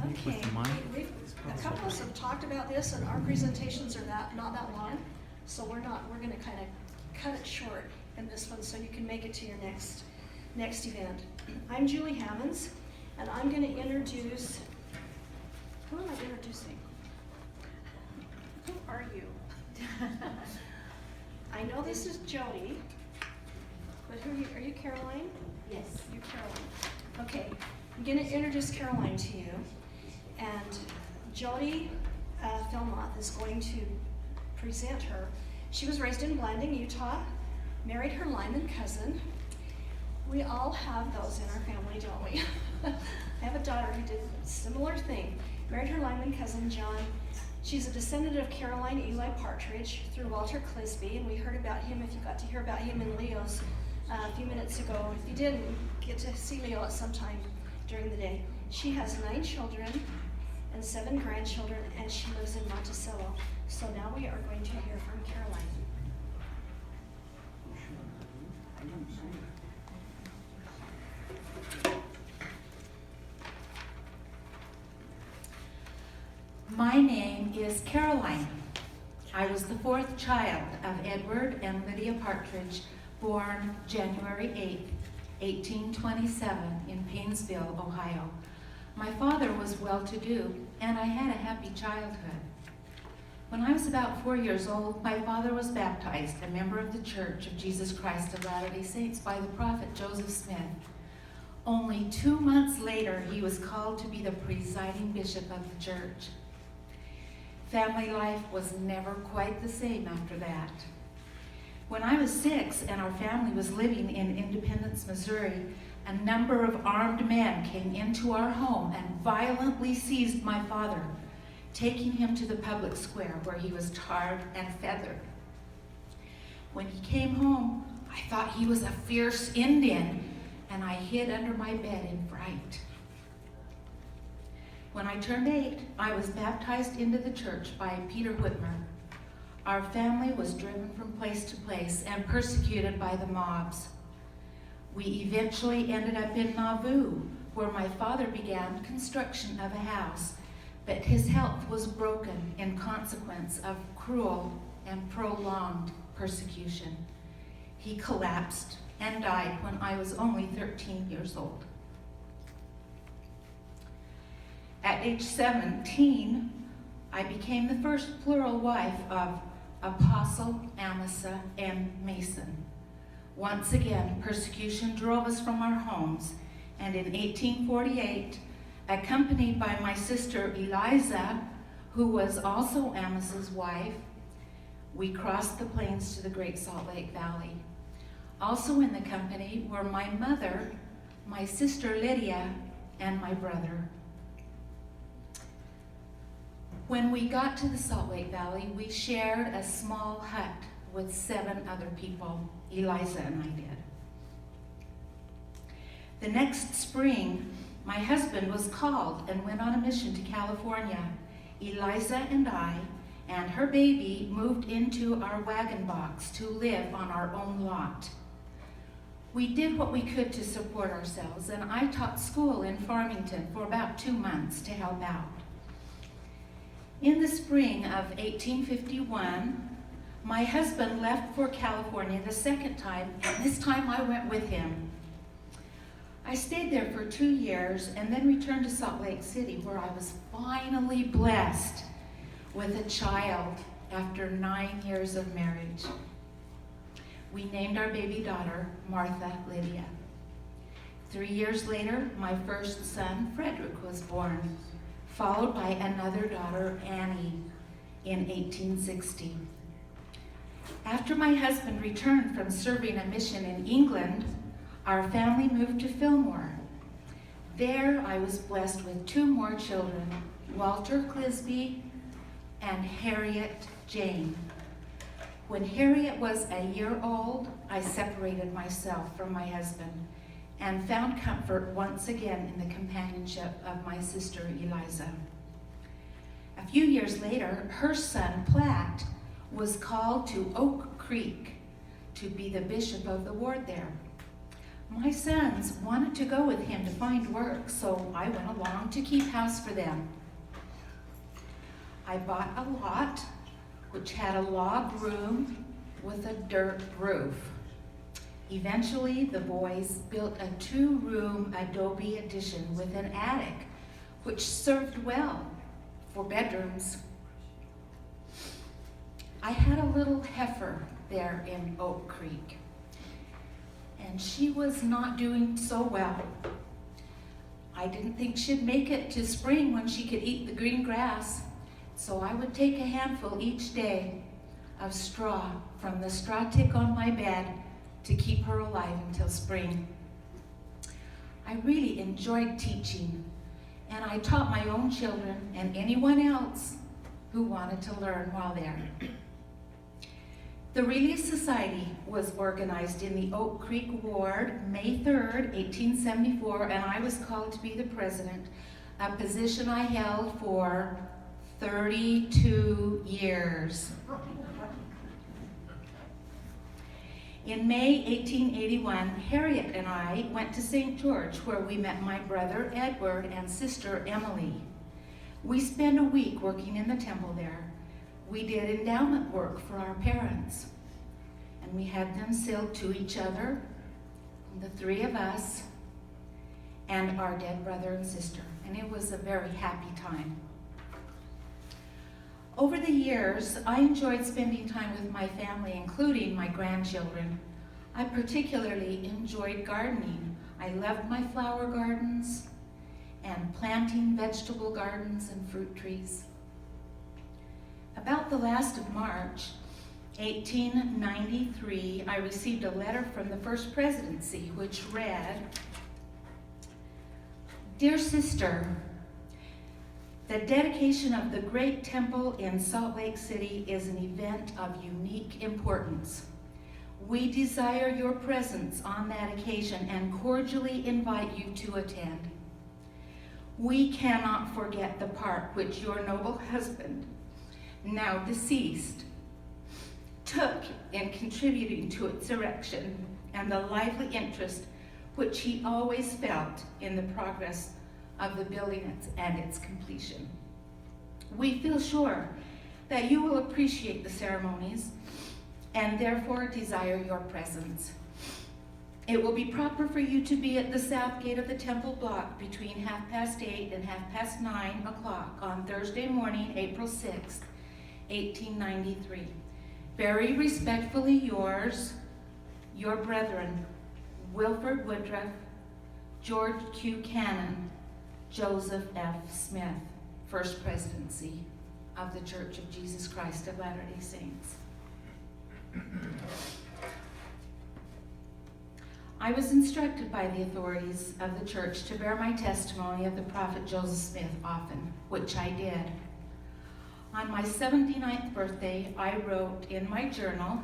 Okay, a couple of us have talked about this, and our presentations are not that long, so we're going to kind of cut it short in this one so you can make it to your next event. I'm Julie Hammonds, and I'm going to introduce, who am I introducing? Who are you? I know this is Jody, but are you Caroline? Yes. You're Caroline. Okay, I'm going to introduce Caroline to you, and Jody Philmont is going to present her. She was raised in Blanding, Utah, married her Lyman cousin. We all have those in our family, don't we? I have a daughter who did a similar thing. Married her Lyman cousin, John. She's a descendant of Caroline Eli Partridge through Walter Clisby, and we heard about him, if you got to hear about him in Leo's a few minutes ago. If you didn't, get to see Leo at some time during the day. She has 9 children and 7 grandchildren, and she lives in Monticello. So now we are going to hear from Caroline. My name is Caroline. I was the 4th child of Edward and Lydia Partridge, born January 8, 1827 in Painesville, Ohio. My father was well-to-do, and I had a happy childhood. When I was about 4 years old, my father was baptized, a member of the Church of Jesus Christ of Latter-day Saints, by the prophet Joseph Smith. Only 2 months later, he was called to be the presiding bishop of the church. Family life was never quite the same after that. When I was 6 and our family was living in Independence, Missouri, a number of armed men came into our home and violently seized my father, taking him to the public square where he was tarred and feathered. When he came home, I thought he was a fierce Indian, and I hid under my bed in fright. When I turned 8, I was baptized into the church by Peter Whitmer. Our family was driven from place to place and persecuted by the mobs. We eventually ended up in Nauvoo, where my father began construction of a house, but his health was broken in consequence of cruel and prolonged persecution. He collapsed and died when I was only 13 years old. At age 17, I became the first plural wife of Apostle Amasa M. Mason. Once again, persecution drove us from our homes, and in 1848, accompanied by my sister Eliza, who was also Amasa's wife, we crossed the plains to the Great Salt Lake Valley. Also in the company were my mother, my sister Lydia, and my brother. When we got to the Salt Lake Valley, we shared a small hut with 7 other people. Eliza and I did. The next spring, my husband was called and went on a mission to California. Eliza and I and her baby moved into our wagon box to live on our own lot. We did what we could to support ourselves, and I taught school in Farmington for about 2 months to help out. In the spring of 1851, my husband left for California the second time, and this time I went with him. I stayed there for 2 years and then returned to Salt Lake City, where I was finally blessed with a child after 9 years of marriage. We named our baby daughter Martha Lydia. 3 years later, my first son, Frederick, was born, followed by another daughter, Annie, in 1860. After my husband returned from serving a mission in England, our family moved to Fillmore. There, I was blessed with 2 more children, Walter Clisby and Harriet Jane. When Harriet was a year old, I separated myself from my husband and found comfort once again in the companionship of my sister Eliza. A few years later, her son Platt was called to Oak Creek to be the bishop of the ward there. My sons wanted to go with him to find work, so I went along to keep house for them. I bought a lot which had a log room with a dirt roof. Eventually, the boys built a 2-room adobe addition with an attic, which served well for bedrooms. I had a little heifer there in Oak Creek, and she was not doing so well. I didn't think she'd make it to spring when she could eat the green grass, so I would take a handful each day of straw from the straw tick on my bed to keep her alive until spring. I really enjoyed teaching, and I taught my own children and anyone else who wanted to learn while there. The Relief Society was organized in the Oak Creek Ward, May 3rd, 1874, and I was called to be the president, a position I held for 32 years. In May 1881, Harriet and I went to St. George, where we met my brother Edward and sister Emily. We spent a week working in the temple there. We did endowment work for our parents, and we had them sealed to each other, the 3 of us, and our dead brother and sister, and it was a very happy time. Over the years, I enjoyed spending time with my family, including my grandchildren. I particularly enjoyed gardening. I loved my flower gardens and planting vegetable gardens and fruit trees. About the last of March, 1893, I received a letter from the First Presidency, which read, "Dear Sister, the dedication of the great temple in Salt Lake City is an event of unique importance. We desire your presence on that occasion and cordially invite you to attend. We cannot forget the part which your noble husband, now deceased, took in contributing to its erection and the lively interest which he always felt in the progress of the building and its completion. We feel sure that you will appreciate the ceremonies and therefore desire your presence. It will be proper for you to be at the south gate of the temple block between 8:30 and 9:30 on Thursday morning, April 6th, 1893. Very respectfully yours, your brethren, Wilford Woodruff, George Q. Cannon, Joseph F. Smith, First Presidency of the Church of Jesus Christ of Latter-day Saints." I was instructed by the authorities of the church to bear my testimony of the prophet Joseph Smith often, which I did. On my 79th birthday, I wrote in my journal,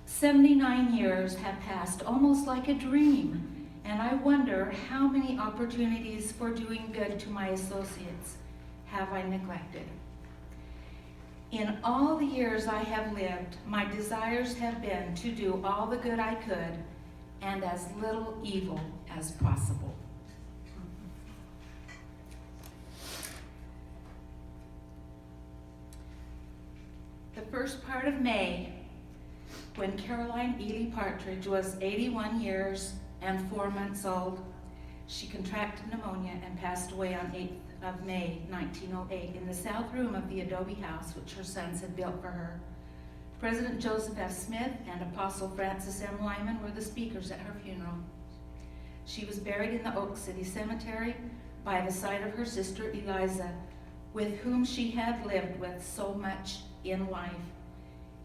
79 years have passed almost like a dream, and I wonder how many opportunities for doing good to my associates have I neglected. In all the years I have lived, my desires have been to do all the good I could and as little evil as possible. The first part of May, when Caroline Ely Partridge was 81 years and 4 months old, she contracted pneumonia and passed away on 8th of May, 1908, in the south room of the adobe house which her sons had built for her. President Joseph F. Smith and Apostle Francis M. Lyman were the speakers at her funeral. She was buried in the Oak City Cemetery by the side of her sister Eliza, with whom she had lived with so much in life.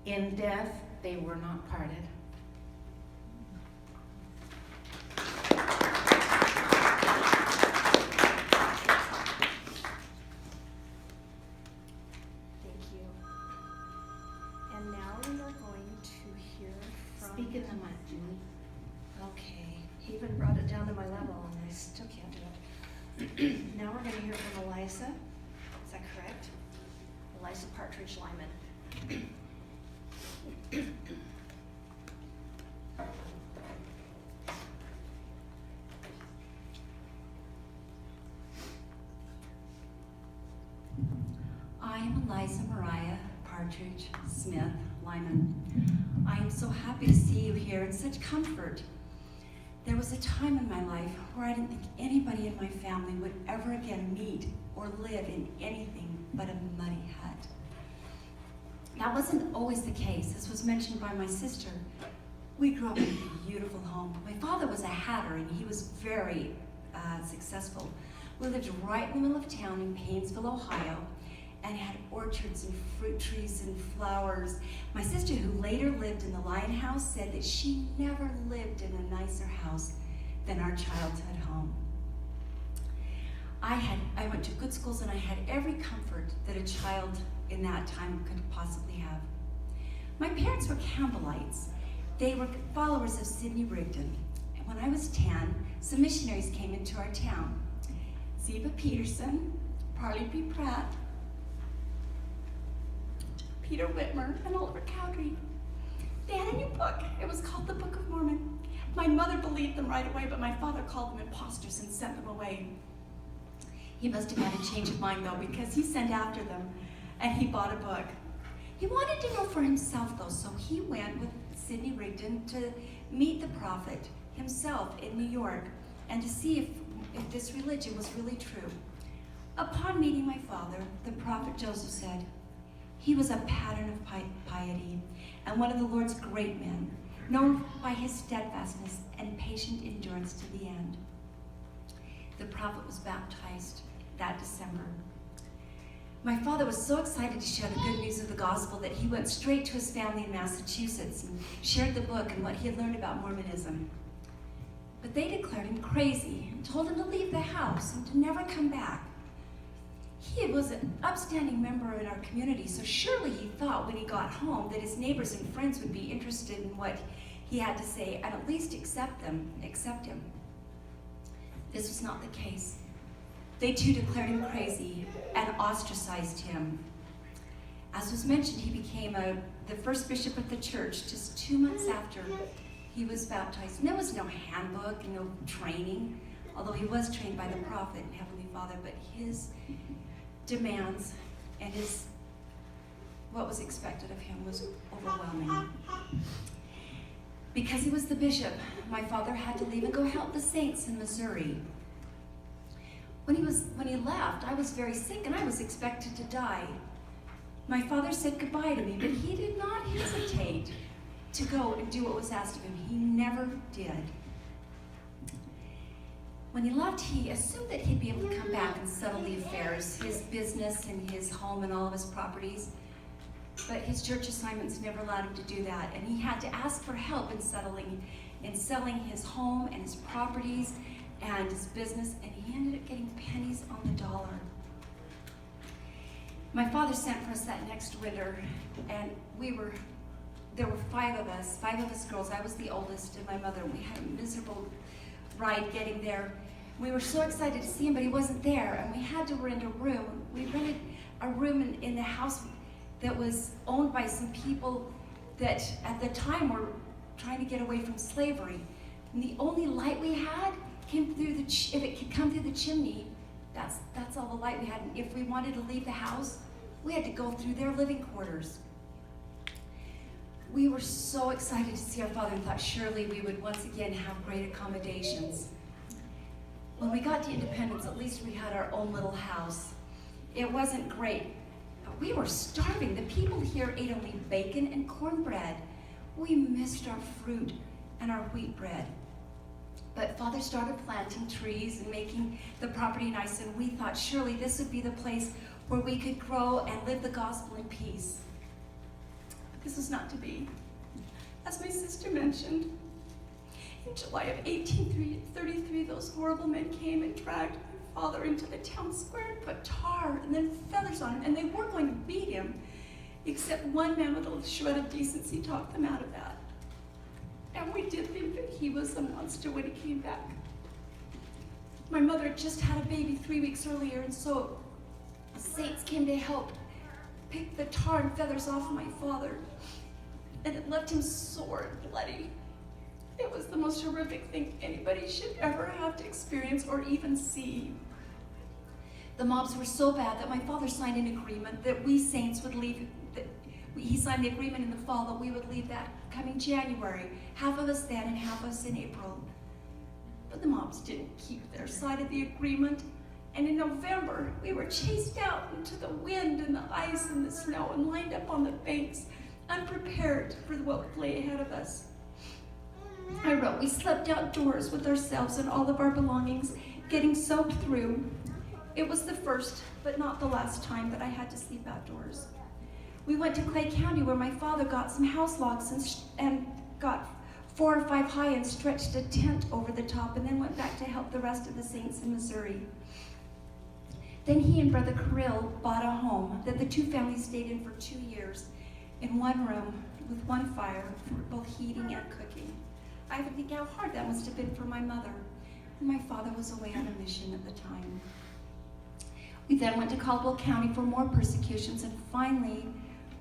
In death, they were not parted. Thank you. And now we are going to hear from... Speak in the mic, Julie. Okay. He even brought it down to my level, and I still can't do it. Now we're going to hear from Eliza. Is that correct? Eliza Partridge Lyman. Eliza Mariah Partridge Smith Lyman. I am so happy to see you here in such comfort. There was a time in my life where I didn't think anybody in my family would ever again meet or live in anything but a muddy hut. That wasn't always the case, as was mentioned by my sister. We grew up in a beautiful home. My father was a hatter and he was very successful. We lived right in the middle of town in Paynesville, Ohio, and had orchards and fruit trees and flowers. My sister, who later lived in the Lion House, said that she never lived in a nicer house than our childhood home. I went to good schools and I had every comfort that a child in that time could possibly have. My parents were Campbellites. They were followers of Sidney Rigdon. And when I was 10, some missionaries came into our town. Ziba Peterson, Parley P. Pratt, Peter Whitmer, and Oliver Cowdery. They had a new book. It was called the Book of Mormon. My mother believed them right away, but my father called them imposters and sent them away. He must have had a change of mind, though, because he sent after them, and he bought a book. He wanted to know for himself, though, so he went with Sidney Rigdon to meet the prophet himself in New York and to see if this religion was really true. Upon meeting my father, the prophet Joseph said, he was a pattern of piety and one of the Lord's great men, known by his steadfastness and patient endurance to the end. The prophet was baptized that December. My father was so excited to share the good news of the gospel that he went straight to his family in Massachusetts and shared the book and what he had learned about Mormonism. But they declared him crazy and told him to leave the house and to never come back. He was an upstanding member in our community, so surely he thought when he got home that his neighbors and friends would be interested in what he had to say and at least accept him. This was not the case. They too declared him crazy and ostracized him. As was mentioned, he became the first bishop of the church just 2 months after he was baptized. And there was no handbook and no training, although he was trained by the prophet and Heavenly Father, but his demands and what was expected of him was overwhelming. Because he was the my father had to leave and go help the saints in Missouri. When he left, I was very sick and I was expected to die. My father said goodbye to me, but he did not hesitate to go and do what was asked of him. He never did. When he left, he assumed that he'd be able to come back and settle the affairs, his business and his home and all of his properties. But his church assignments never allowed him to do that, and he had to ask for help in selling his home and his properties and his business, and he ended up getting pennies on the dollar. My father sent for us that next winter, and there were five of us girls. I was the oldest, and my mother. We had a miserable ride getting there. We were so excited to see him, but he wasn't there, and we had to rent a room. We rented a room in the house that was owned by some people that at the time were trying to get away from slavery. And the only light we had came through if it could come through the chimney, that's all the light we had. And if we wanted to leave the house, we had to go through their living quarters. We were so excited to see our father and thought surely we would once again have great accommodations. When we got to Independence, at least we had our own little house. It wasn't great, but we were starving. The people here ate only bacon and cornbread. We missed our fruit and our wheat bread. But Father started planting trees and making the property nice, and we thought surely this would be the place where we could grow and live the gospel in peace. But this was not to be. As my sister mentioned, in July of 1833, those horrible men came and dragged my father into the town square and put tar and then feathers on him, and they were going to beat him, except one man with a shred of decency talked them out of that. And we did think that he was a monster when he came back. My mother had just had a baby 3 weeks earlier, and so the saints came to help pick the tar and feathers off my father, and it left him sore and bloody. It was the most horrific thing anybody should ever have to experience or even see. The mobs were so bad that my father signed an agreement that we saints would leave. He signed the agreement in the fall that we would leave that coming January, half of us then and half of us in April. But the mobs didn't keep their side of the agreement, and in November we were chased out into the wind and the ice and the snow and lined up on the banks, unprepared for what lay ahead of us. I wrote, we slept outdoors with ourselves and all of our belongings, getting soaked through. It was the first, but not the last time that I had to sleep outdoors. We went to Clay County where my father got some house logs and got 4 or 5 high and stretched a tent over the top, and then went back to help the rest of the saints in Missouri. Then he and Brother Kirill bought a home that the two families stayed in for 2 years, in one room with one fire for both heating and cooking. I even think how hard that must have been for my mother. My father was away on a mission at the time. We then went to Caldwell County for more persecutions, and finally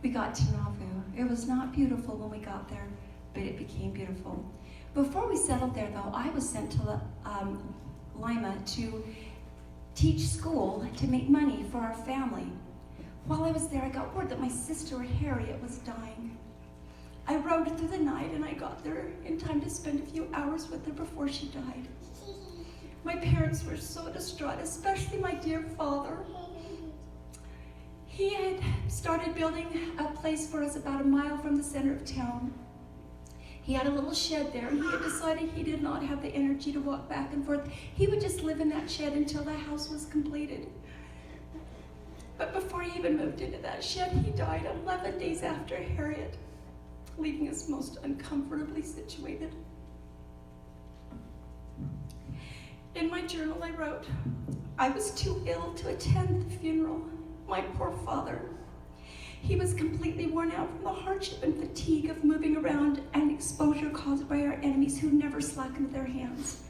we got to Nauvoo. It was not beautiful when we got there, but it became beautiful. Before we settled there, though, I was sent to Lima to teach school to make money for our family. While I was there, I got word that my sister Harriet was dying. I rode through the night, and I got there in time to spend a few hours with her before she died. My parents were so distraught, especially my dear father. He had started building a place for us about a mile from the center of town. He had a little shed there, and he had decided he did not have the energy to walk back and forth. He would just live in that shed until the house was completed. But before he even moved into that shed, he died 11 days after Harriet, leaving us most uncomfortably situated. In my journal, I wrote, I was too ill to attend the funeral. My poor father. He was completely worn out from the hardship and fatigue of moving around and exposure caused by our enemies who never slackened their hands.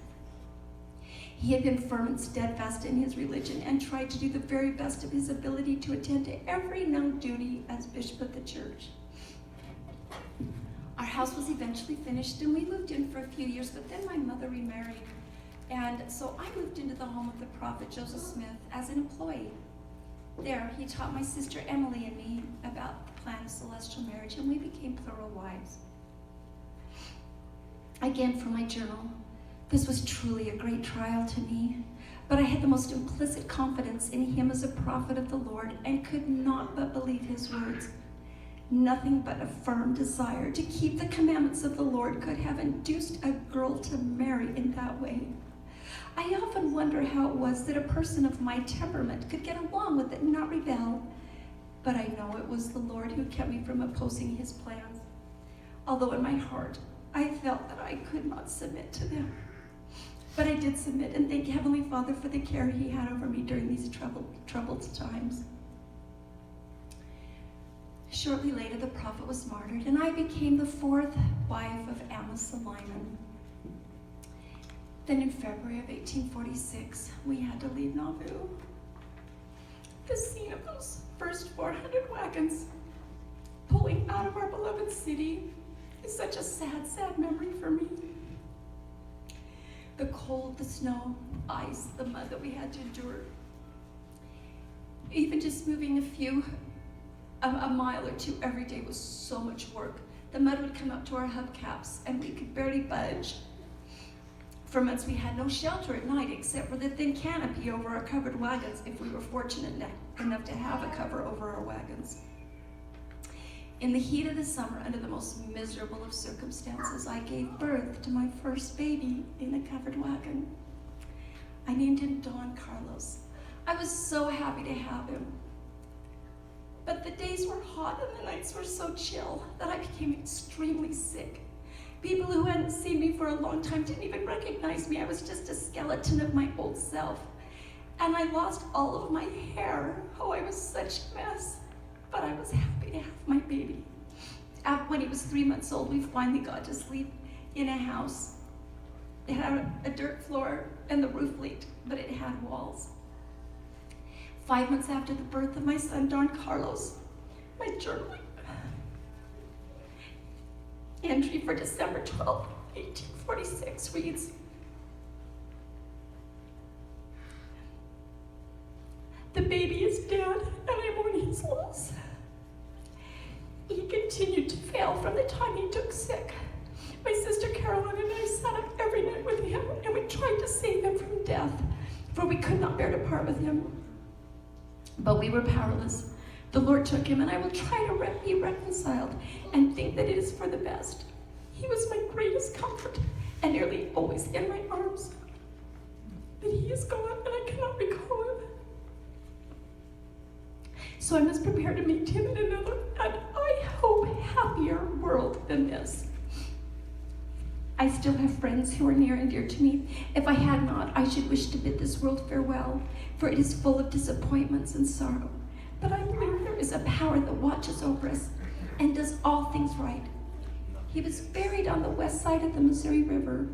He had been firm and steadfast in his religion and tried to do the very best of his ability to attend to every known duty as bishop of the church. Our house was eventually finished, and we moved in for a few years, but then my mother remarried. And so I moved into the home of the prophet Joseph Smith as an employee. There, he taught my sister Emily and me about the plan of celestial marriage, and we became plural wives. Again, from my journal, this was truly a great trial to me, but I had the most implicit confidence in him as a prophet of the Lord and could not but believe his words. Nothing but a firm desire to keep the commandments of the Lord could have induced a girl to marry in that way. I often wonder how it was that a person of my temperament could get along with it and not rebel, but I know it was the Lord who kept me from opposing his plans, although in my heart I felt that I could not submit to them. But I did submit and thank Heavenly Father for the care he had over me during these troubled times. Shortly later, the prophet was martyred, and I became the 4th wife of Amos the Lyman. Then in February of 1846, we had to leave Nauvoo. The scene of those first 400 wagons pulling out of our beloved city is such a sad, sad memory for me. The cold, the snow, ice, the mud that we had to endure. Even just moving a mile or two every day was so much work. The mud would come up to our hubcaps, and we could barely budge. For months, we had no shelter at night except for the thin canopy over our covered wagons if we were fortunate enough to have a cover over our wagons. In the heat of the summer, under the most miserable of circumstances, I gave birth to my first baby in a covered wagon. I named him Don Carlos. I was so happy to have him. But the days were hot and the nights were so chill that I became extremely sick. People who hadn't seen me for a long time didn't even recognize me. I was just a skeleton of my old self. And I lost all of my hair. Oh, I was such a mess. But I was happy to have my baby. When he was 3 months old, we finally got to sleep in a house. It had a dirt floor and the roof leaked, but it had walls. 5 months after the birth of my son, Don Carlos, my journaling entry for December 12, 1846 reads, time he took sick, my sister Caroline and I sat up every night with him, and we tried to save him from death, for we could not bear to part with him. But we were powerless. The Lord took him, and I will try to be reconciled and think that it is for the best. He was my greatest comfort and nearly always in my arms. But he is gone, and I cannot recall him. So I must prepare to meet him in another, and I hope happier world than this. I still have friends who are near and dear to me. If I had not, I should wish to bid this world farewell, for it is full of disappointments and sorrow. But I believe there is a power that watches over us and does all things right. He was buried on the west side of the Missouri River,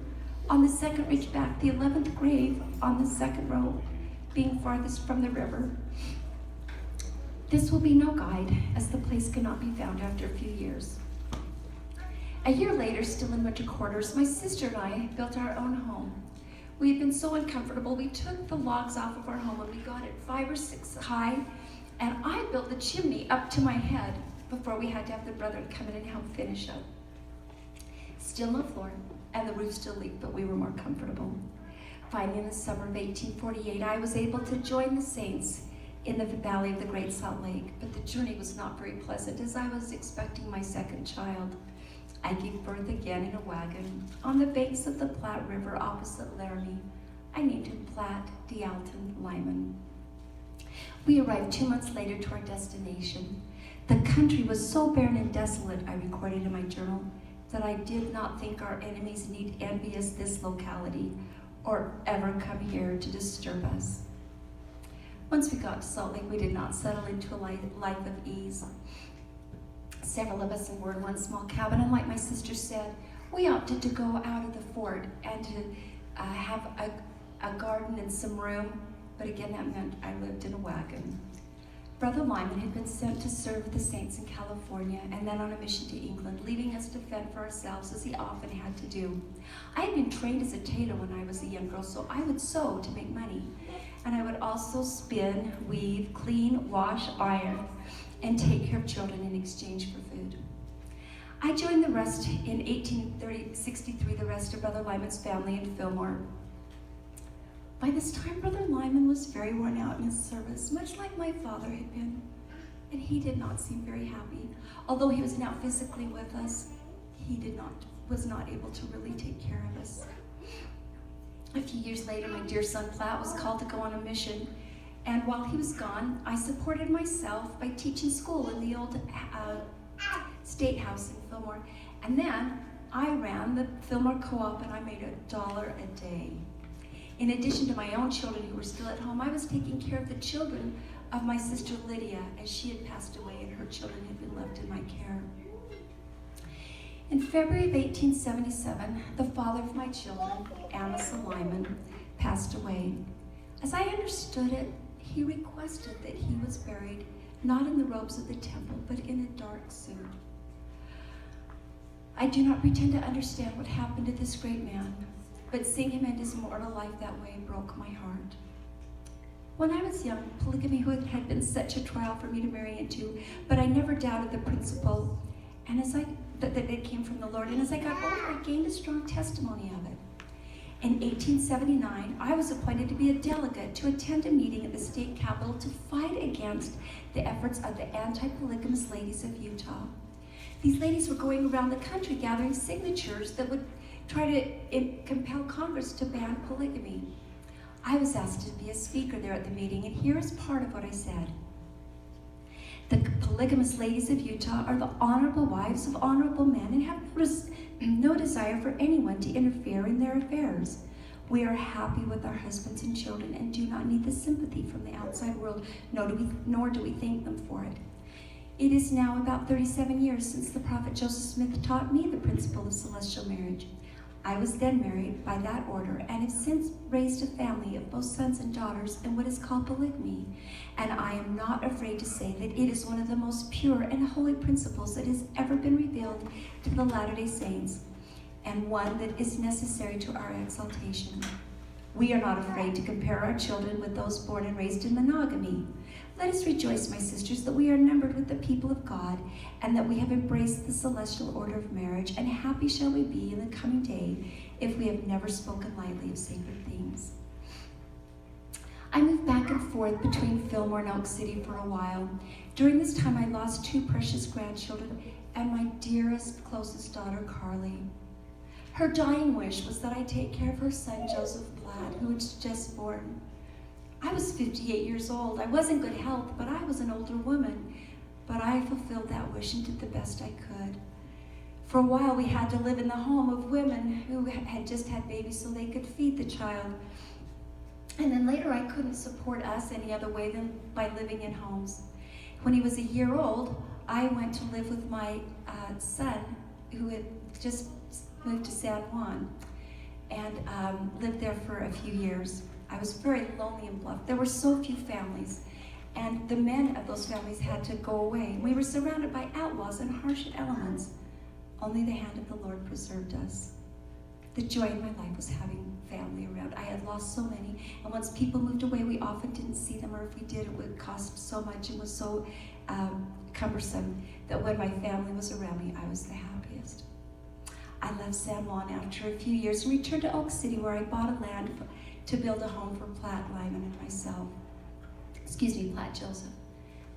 on the second ridge back, the 11th grave on the second row, being farthest from the river. This will be no guide, as the place cannot be found after a few years. A year later, still in winter quarters, my sister and I built our own home. We had been so uncomfortable, we took the logs off of our home and we got it 5 or 6 high, and I built the chimney up to my head before we had to have the brethren come in and help finish up. Still no floor, and the roof still leaked, but we were more comfortable. Finally, in the summer of 1848, I was able to join the saints in the valley of the Great Salt Lake, but the journey was not very pleasant, as I was expecting my second child. I gave birth again in a wagon on the banks of the Platte River opposite Laramie. I named him Platte D'Alton Lyman. We arrived 2 months later to our destination. The country was so barren and desolate, I recorded in my journal, that I did not think our enemies need envy us this locality or ever come here to disturb us. Once we got to Salt Lake, we did not settle into a life of ease. Several of us were in one small cabin, and like my sister said, we opted to go out of the fort and to have a garden and some room, but again, that meant I lived in a wagon. Brother Lyman had been sent to serve the saints in California and then on a mission to England, leaving us to fend for ourselves as he often had to do. I had been trained as a tailor when I was a young girl, so I would sew to make money. And I would also spin, weave, clean, wash, iron, and take care of children in exchange for food. I joined the rest in 1863, the rest of Brother Lyman's family in Fillmore. By this time, Brother Lyman was very worn out in his service, much like my father had been, and he did not seem very happy. Although he was now physically with us, he was not able to really take care of us. A few years later, my dear son Platt was called to go on a mission, and while he was gone, I supported myself by teaching school in the old State House in Fillmore, and then I ran the Fillmore Co-op, and I made $1 a day. In addition to my own children who were still at home, I was taking care of the children of my sister Lydia, as she had passed away and her children had been left in my care. In February of 1877, the father of my children, Amasa Lyman, passed away. As I understood it, he requested that he was buried not in the robes of the temple, but in a dark suit. I do not pretend to understand what happened to this great man, but seeing him end his mortal life that way broke my heart. When I was young, polygamy had been such a trial for me to marry into, but I never doubted the principle, and that it came from the Lord. And as I got older, I gained a strong testimony of it. In 1879, I was appointed to be a delegate to attend a meeting at the state capitol to fight against the efforts of the anti-polygamous ladies of Utah. These ladies were going around the country gathering signatures that would try to compel Congress to ban polygamy. I was asked to be a speaker there at the meeting, and here is part of what I said. The polygamous ladies of Utah are the honorable wives of honorable men and have no desire for anyone to interfere in their affairs. We are happy with our husbands and children and do not need the sympathy from the outside world, nor do we thank them for it. It is now about 37 years since the prophet Joseph Smith taught me the principle of celestial marriage. I was then married by that order and have since raised a family of both sons and daughters in what is called polygamy. And I am not afraid to say that it is one of the most pure and holy principles that has ever been revealed to the Latter-day Saints, and one that is necessary to our exaltation. We are not afraid to compare our children with those born and raised in monogamy, Let us rejoice, my sisters, that we are numbered with the people of God, and that we have embraced the celestial order of marriage, and happy shall we be in the coming day if we have never spoken lightly of sacred things. I moved back and forth between Fillmore and Oak City for a while. During this time, I lost 2 precious grandchildren and my dearest, closest daughter, Carly. Her dying wish was that I take care of her son, Joseph Platt, who was just born. I was 58 years old. I was in good health, but I was an older woman. But I fulfilled that wish and did the best I could. For a while, we had to live in the home of women who had just had babies so they could feed the child. And then later, I couldn't support us any other way than by living in homes. When he was a year old, I went to live with my son, who had just moved to San Juan, and lived there for a few years. I was very lonely and bluff. There were so few families, and the men of those families had to go away. We were surrounded by outlaws and harsh elements. Only the hand of the Lord preserved us. The joy in my life was having family around. I had lost so many, and once people moved away, we often didn't see them, or if we did, it would cost so much and was so cumbersome that when my family was around me, I was the happiest. I left San Juan after a few years and returned to Oak City, where I bought a land to build a home for Platt, Lyman, and myself. Platt Joseph.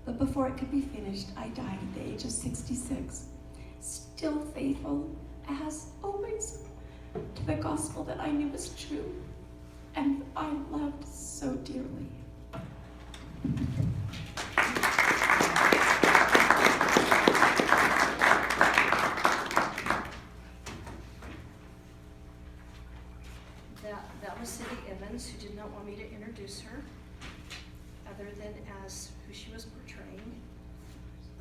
But before it could be finished, I died at the age of 66, still faithful, as always, to the gospel that I knew was true and I loved so dearly. That was Cindy Evans, who did not want me to introduce her, other than as who she was portraying.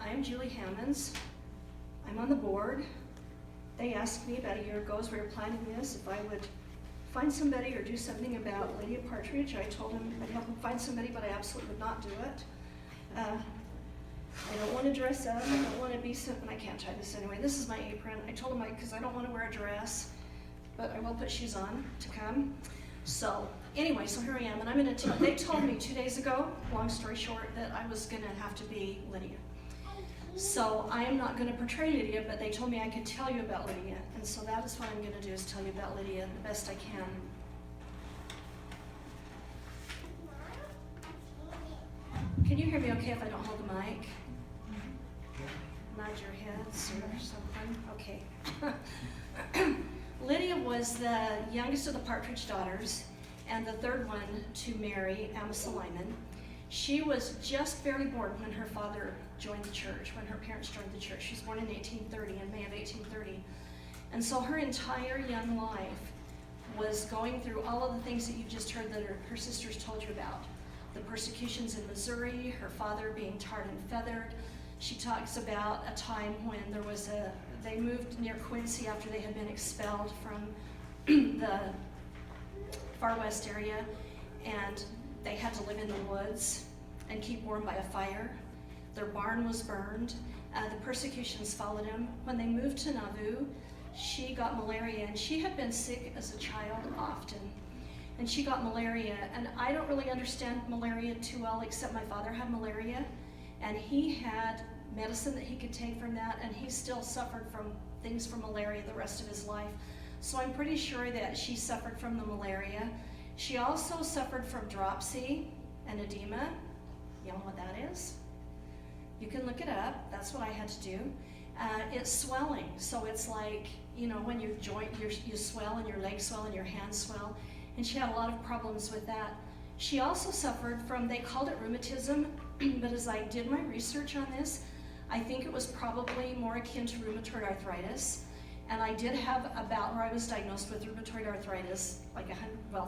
I am Julie Hammonds. I'm on the board. They asked me about a year ago as we were planning this if I would find somebody or do something about Lydia Partridge. I told them I'd help them find somebody, but I absolutely would not do it. I don't want to dress up. I don't want to be something. I can't tie this anyway. This is my apron. I told them because I don't want to wear a dress, but I will put shoes on to come. So anyway, so here I am, and I'm going to. They told me 2 days ago, long story short, that I was going to have to be Lydia. So I am not going to portray Lydia, but they told me I could tell you about Lydia, and so that is what I'm going to do, is tell you about Lydia the best I can. Can you hear me okay if I don't hold the mic? Nod your heads or something? Okay. Lydia was the youngest of the Partridge daughters and the third one to marry Amasa Lyman. She was just barely born when her father joined the church, when her parents joined the church. She was born in 1830, in May of 1830. And so her entire young life was going through all of the things that you just heard that her sisters told you about. The persecutions in Missouri, her father being tarred and feathered. She talks about a time when they moved near Quincy after they had been expelled from the far west area, and they had to live in the woods and keep warm by a fire. Their barn was burned. The persecutions followed them. When they moved to Nauvoo, she got malaria, and she had been sick as a child often. And she got malaria, and I don't really understand malaria too well, except my father had malaria, and he had medicine that he could take from that, and he still suffered from things from malaria the rest of his life. So I'm pretty sure that she suffered from the malaria. She also suffered from dropsy and edema. You know what that is? You can look it up. That's what I had to do. It's swelling. So it's like, when your joint, you swell and your legs swell and your hands swell. And she had a lot of problems with that. She also suffered from, they called it rheumatism, but as I did my research on this, I think it was probably more akin to rheumatoid arthritis. And I did have a bout where I was diagnosed with rheumatoid arthritis,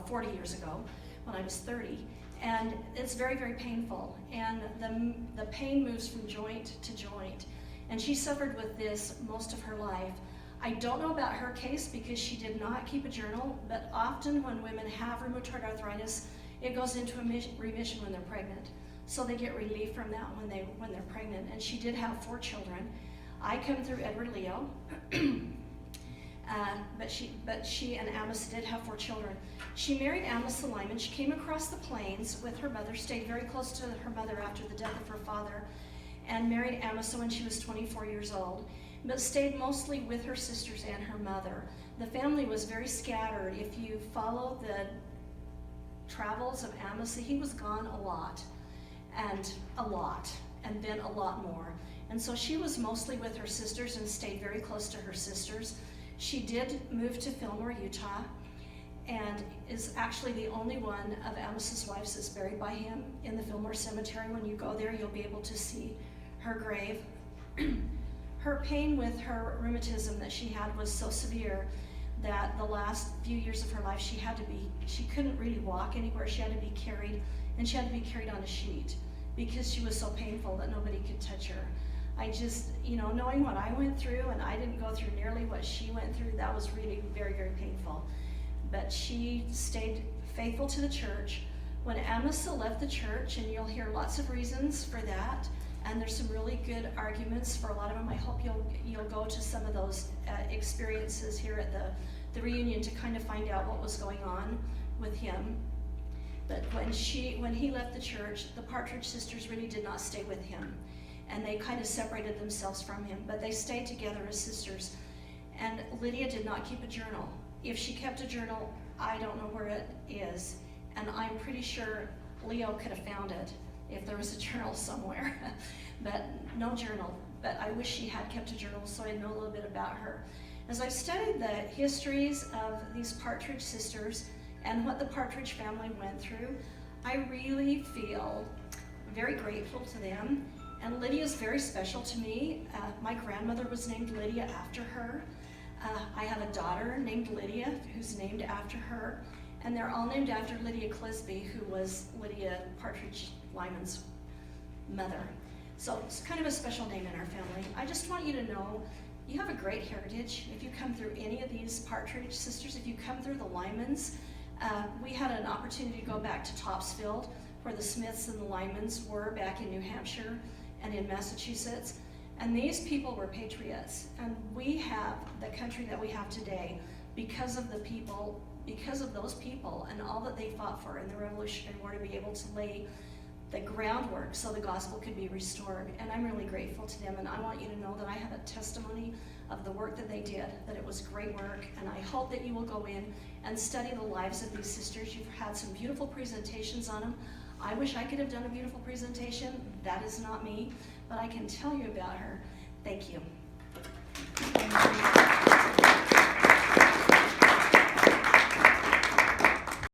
40 years ago, when I was 30. And it's very, very painful. And the pain moves from joint to joint. And she suffered with this most of her life. I don't know about her case because she did not keep a journal, but often when women have rheumatoid arthritis, it goes into remission when they're pregnant. So they get relief from that when they're pregnant. And she did have 4 children. I come through Edward Leo. But she and Amos did have 4 children. She married Amos the Lyman. She came across the plains with her mother, stayed very close to her mother after the death of her father, and married Amos when she was 24 years old, but stayed mostly with her sisters and her mother. The family was very scattered. If you follow the travels of Amos, he was gone a lot, and then a lot more. And so she was mostly with her sisters and stayed very close to her sisters. She did move to Fillmore, Utah, and is actually the only one of Amos's wives is buried by him in the Fillmore Cemetery. When you go there, you'll be able to see her grave. Her pain with her rheumatism that she had was so severe that the last few years of her life she couldn't really walk anywhere. She had to be carried, and she had to be carried on a sheet because she was so painful that nobody could touch her. I just, knowing what I went through, and I didn't go through nearly what she went through, that was really very, very painful. But she stayed faithful to the church. When Amasa left the church, and you'll hear lots of reasons for that, and there's some really good arguments for a lot of them. I hope you'll go to some of those experiences here at the reunion to kind of find out what was going on with him. But when he left the church, the Partridge sisters really did not stay with him, and they kind of separated themselves from him, but they stayed together as sisters. And Lydia did not keep a journal. If she kept a journal, I don't know where it is, and I'm pretty sure Leo could have found it if there was a journal somewhere, but no journal. But I wish she had kept a journal so I'd know a little bit about her. As I've studied the histories of these Partridge sisters and what the Partridge family went through, I really feel very grateful to them. And Lydia's very special to me. My grandmother was named Lydia after her. I have a daughter named Lydia who's named after her. And they're all named after Lydia Clisby, who was Lydia Partridge Lyman's mother. So it's kind of a special name in our family. I just want you to know you have a great heritage. If you come through any of these Partridge sisters, if you come through the Lymans, we had an opportunity to go back to Topsfield, where the Smiths and the Lymans were back in New Hampshire and in Massachusetts. And these people were patriots. And we have the country that we have today because of those people and all that they fought for in the Revolutionary War to be able to lay the groundwork so the gospel could be restored. And I'm really grateful to them, and I want you to know that I have a testimony of the work that they did, that it was great work, and I hope that you will go in and study the lives of these sisters. You've had some beautiful presentations on them. I wish I could have done a beautiful presentation. That is not me, but I can tell you about her. Thank you.